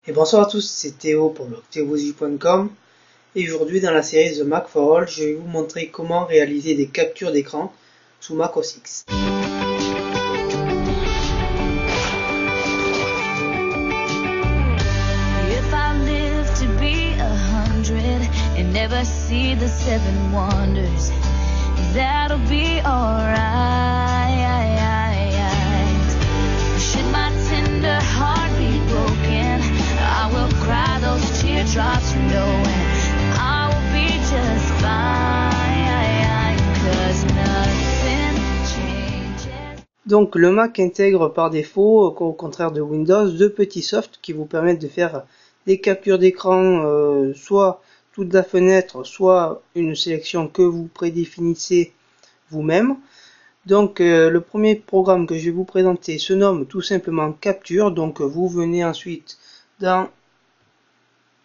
Et bonsoir à tous, c'est Théo pour blog-theozy.com et aujourd'hui dans la série The Mac for All, je vais vous montrer comment réaliser des captures d'écran sous Mac OS X. Donc le Mac intègre par défaut, au contraire de Windows, deux petits softs qui vous permettent de faire des captures d'écran, soit toute la fenêtre, soit une sélection que vous prédéfinissez vous-même. Donc le premier programme que je vais vous présenter se nomme tout simplement Capture. Donc vous venez ensuite dans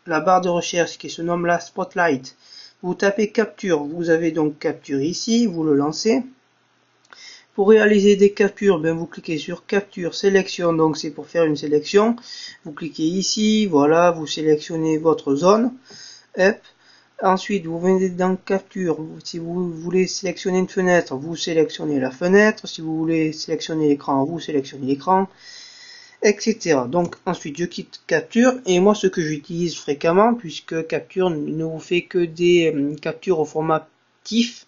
la barre de recherche qui se nomme la Spotlight. Vous tapez Capture, vous avez donc Capture ici, vous le lancez. Pour réaliser des captures, vous cliquez sur Capture, Sélection, donc c'est pour faire une sélection. Vous cliquez ici, voilà, vous sélectionnez votre zone. Hop. Ensuite, vous venez dans Capture. Si vous voulez sélectionner une fenêtre, vous sélectionnez la fenêtre. Si vous voulez sélectionner l'écran, vous sélectionnez l'écran, etc. Donc ensuite, je quitte Capture. Et moi, ce que j'utilise fréquemment, puisque Capture ne vous fait que des captures au format TIFF,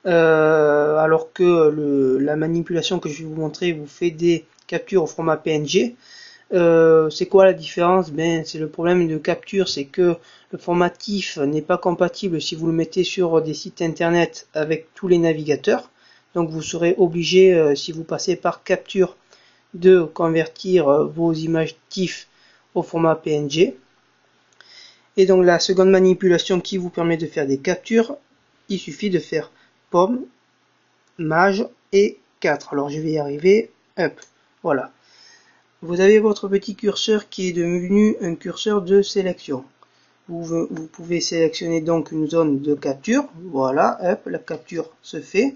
alors que la manipulation que je vais vous montrer vous fait des captures au format PNG. C'est quoi la différence? C'est le problème de capture, c'est que le format TIFF n'est pas compatible si vous le mettez sur des sites internet avec tous les navigateurs. Donc vous serez obligé, si vous passez par capture, de convertir vos images TIFF au format PNG. Et donc la seconde manipulation qui vous permet de faire des captures, il suffit de faire pomme, maj et 4. Alors je vais y arriver. Hop, voilà. Vous avez votre petit curseur qui est devenu un curseur de sélection. Vous pouvez sélectionner donc une zone de capture. Voilà, hop, la capture se fait.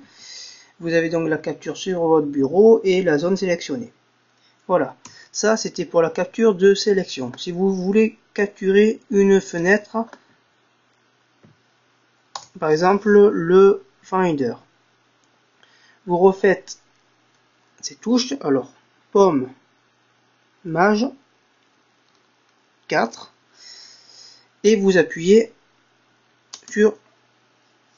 Vous avez donc la capture sur votre bureau et la zone sélectionnée. Voilà, ça c'était pour la capture de sélection. Si vous voulez capturer une fenêtre, par exemple le Finder, vous refaites ces touches. Alors, pomme, maj 4 et vous appuyez sur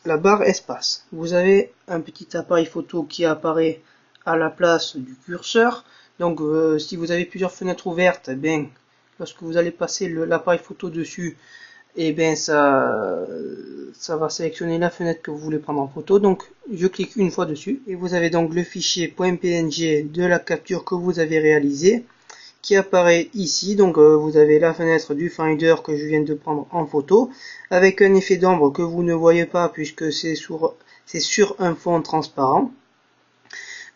la barre espace. Vous avez un petit appareil photo qui apparaît à la place du curseur. Donc si vous avez plusieurs fenêtres ouvertes, lorsque vous allez passer l'appareil photo dessus, ça va sélectionner la fenêtre que vous voulez prendre en photo. Donc je clique une fois dessus et vous avez donc le fichier .png de la capture que vous avez réalisée qui apparaît ici. Donc vous avez la fenêtre du Finder que je viens de prendre en photo avec un effet d'ombre que vous ne voyez pas puisque c'est sur un fond transparent.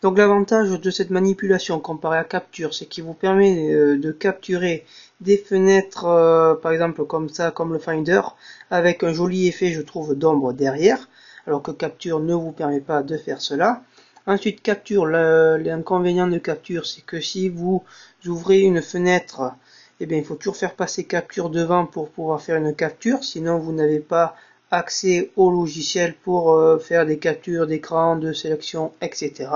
Donc l'avantage de cette manipulation comparé à Capture, c'est qu'il vous permet de capturer des fenêtres, par exemple comme ça, comme le Finder, avec un joli effet, je trouve, d'ombre derrière, alors que Capture ne vous permet pas de faire cela. Ensuite, Capture, l'inconvénient de Capture, c'est que si vous ouvrez une fenêtre, il faut toujours faire passer Capture devant pour pouvoir faire une capture, sinon vous n'avez pas accès au logiciel pour faire des captures d'écran, de sélection, etc.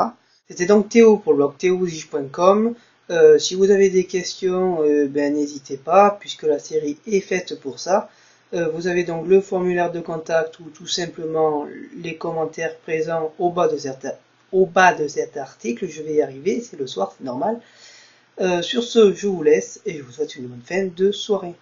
C'était donc Théo pour le blog theozy.com. Si vous avez des questions, n'hésitez pas, puisque la série est faite pour ça. Vous avez donc le formulaire de contact ou tout simplement les commentaires présents au bas de cet article. Je vais y arriver, c'est le soir, c'est normal. Sur ce, je vous laisse et je vous souhaite une bonne fin de soirée.